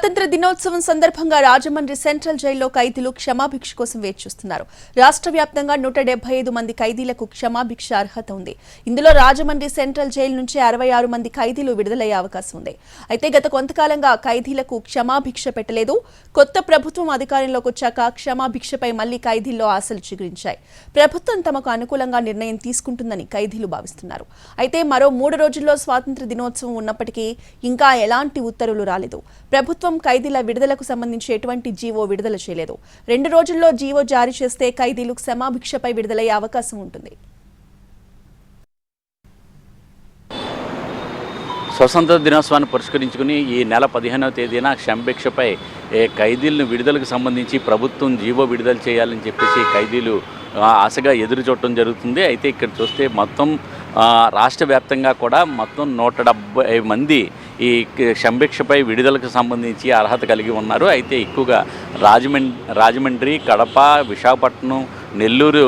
స్వాతంత్ర దినోత్సవం సందర్భంగా రాజమండ్రి సెంట్రల్ జైల్లో ఖైదీలు క్షమాభిక్ష కోసం వేచి చూస్తున్నారు. రాష్ట్ర వ్యాప్తంగా 175 మంది ఖైదీలకు క్షమాభిక్ష అర్హత ఉంది. ఇందులో రాజమండ్రి సెంట్రల్ జైలు నుంచి 66 మంది ఖైదీలు విడుదలయ్యే అవకాశం ఉంది. అయితే గత కొంతకాలంగా ఖైదీలకు క్షమాభిక్ష పెట్టలేదు. కొత్త ప్రభుత్వం అధికారంలోకి వచ్చాక క్షమాభిక్షపై మళ్లీ ఖైదీల్లో ఆశలు చిగురించాయి. ప్రభుత్వం తమకు అనుకూలంగా నిర్ణయం తీసుకుంటుందని ఖైదీలు భావిస్తున్నారు. అయితే మరో 3 రోజుల్లో స్వాతంత్ర దినోత్సవం ఉన్నప్పటికీ ఇంకా ఎలాంటి ఉత్తర్వులు రాలేదు. ప్రభుత్వం ఖైదీల విడుదలకు సంబంధించి ఎటువంటి జీవో విడుదల చేయలేదు. 2 రోజుల్లో జీవో జారీ చేస్తే ఖైదీలు క్షమాభిక్షపై విడుదలయ్యే అవకాశం ఉంటుంది. స్వతంత్ర దినోత్సవాన్ని పురస్కరించుకుని ఈ నెల 15వ తేదీన క్షమాభిక్షపై ఖైదీలను విడుదలకు సంబంధించి ప్రభుత్వం జీవో విడుదల చేయాలని చెప్పేసి ఖైదీలు ఆశగా ఎదురు చూడటం జరుగుతుంది. అయితే ఇక్కడ చూస్తే మొత్తం రాష్ట్ర వ్యాప్తంగా కూడా మొత్తం 170 మంది ఈ క్షమాభిక్షపై విడుదలకు సంబంధించి అర్హత కలిగి ఉన్నారు. అయితే ఎక్కువగా రాజమండ్రి, కడప, విశాఖపట్నం, నెల్లూరు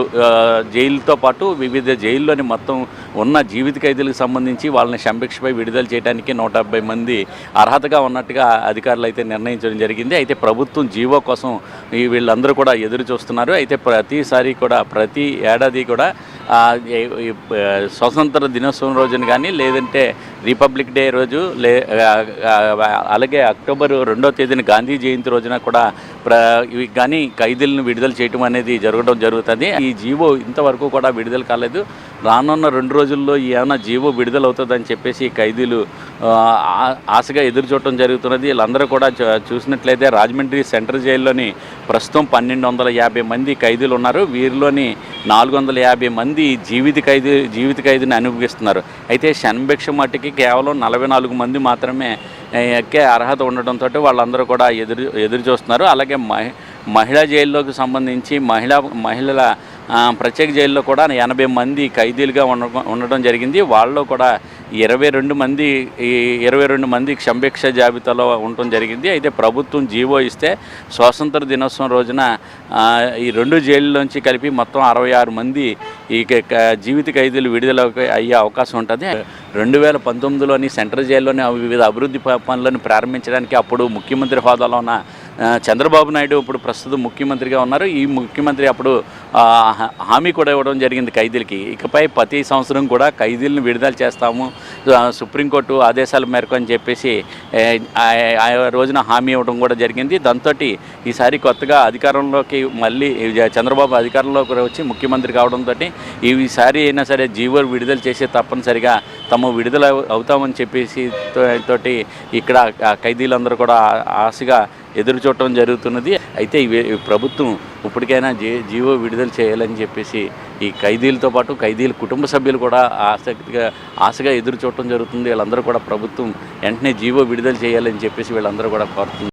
జైలుతో పాటు వివిధ జైల్లోని మొత్తం ఉన్న జీవిత ఖైదీలకు సంబంధించి వాళ్ళని క్షమాభిక్షపై విడుదల చేయడానికి 170 మంది అర్హతగా ఉన్నట్టుగా అధికారులు అయితే నిర్ణయించడం జరిగింది. అయితే ప్రభుత్వం జీవో కోసం వీళ్ళందరూ కూడా ఎదురు చూస్తున్నారు. అయితే ప్రతి ఏడాది కూడా స్వతంత్ర దినోత్సవం రోజున కానీ లేదంటే రిపబ్లిక్ డే రోజు అలాగే అక్టోబర్ 2వ తేదీన గాంధీ జయంతి రోజున కూడా ఇవి కానీ ఖైదీలను విడుదల చేయడం అనేది జరగడం జరుగుతుంది. ఈ జీవో ఇంతవరకు కూడా విడుదల కాలేదు. రానున్న 2 రోజుల్లో ఏమైనా జీవో విడుదల అవుతుందని చెప్పేసి ఖైదీలు ఆశగా ఎదురు చూడటం జరుగుతున్నది. వీళ్ళందరూ కూడా చూసినట్లయితే రాజమండ్రి సెంట్రల్ జైల్లోని ప్రస్తుతం 1250 మంది ఖైదీలు ఉన్నారు. వీరిలోని 450 మంది జీవిత ఖైదీని అనుభవిస్తున్నారు. అయితే క్షమాభిక్ష మట్టికి కేవలం 44 మంది మాత్రమే ఎక్కే అర్హత ఉండటంతో వాళ్ళందరూ కూడా ఎదురు చూస్తున్నారు. అలాగే మహిళా జైల్లోకి సంబంధించి మహిళల ప్రత్యేక జైల్లో కూడా 80 మంది ఖైదీలుగా ఉండడం జరిగింది. వాళ్ళలో కూడా 22 మంది క్షమాభిక్ష జాబితాలో ఉండటం జరిగింది. అయితే ప్రభుత్వం జీవో ఇస్తే స్వాతంత్ర దినోత్సవం రోజున ఈ 2 జైళ్ళలోంచి కలిపి మొత్తం 66 మంది ఈ జీవిత ఖైదీలు విడుదల అయ్యే అవకాశం ఉంటుంది. 2019లోని సెంట్రల్ జైల్లోని వివిధ అభివృద్ధి పనులను ప్రారంభించడానికి అప్పుడు ముఖ్యమంత్రి హోదాలో ఉన్న చంద్రబాబు నాయుడు ఇప్పుడు ప్రస్తుతం ముఖ్యమంత్రిగా ఉన్నారు. ఈ ముఖ్యమంత్రి అప్పుడు హామీ కూడా ఇవ్వడం జరిగింది ఖైదీలకి. ఇకపై ప్రతి సంవత్సరం కూడా ఖైదీలను విడుదల చేస్తాము సుప్రీంకోర్టు ఆదేశాల మేరకు అని చెప్పేసి ఆ రోజున హామీ ఇవ్వడం కూడా జరిగింది. దాంతో ఈసారి కొత్తగా అధికారంలోకి మళ్ళీ చంద్రబాబు అధికారంలోకి వచ్చి ముఖ్యమంత్రి కావడంతో ఈసారి అయినా సరే జీవో విడుదల చేసి తప్పనిసరిగా తమ విడుదల అవుతామని చెప్పేసి తోటి ఇక్కడ ఖైదీలందరూ కూడా ఆశగా ఎదురు చూడటం జరుగుతున్నది. అయితే ప్రభుత్వం ఇప్పటికైనా జీవో విడుదల చేయాలని చెప్పేసి ఈ ఖైదీలతో పాటు ఖైదీల కుటుంబ సభ్యులు కూడా ఆశగా ఎదురు చూడటం జరుగుతుంది. వీళ్ళందరూ కూడా ప్రభుత్వం వెంటనే జీవో విడుదల చేయాలని చెప్పేసి వీళ్ళందరూ కూడా కోరుతున్నారు.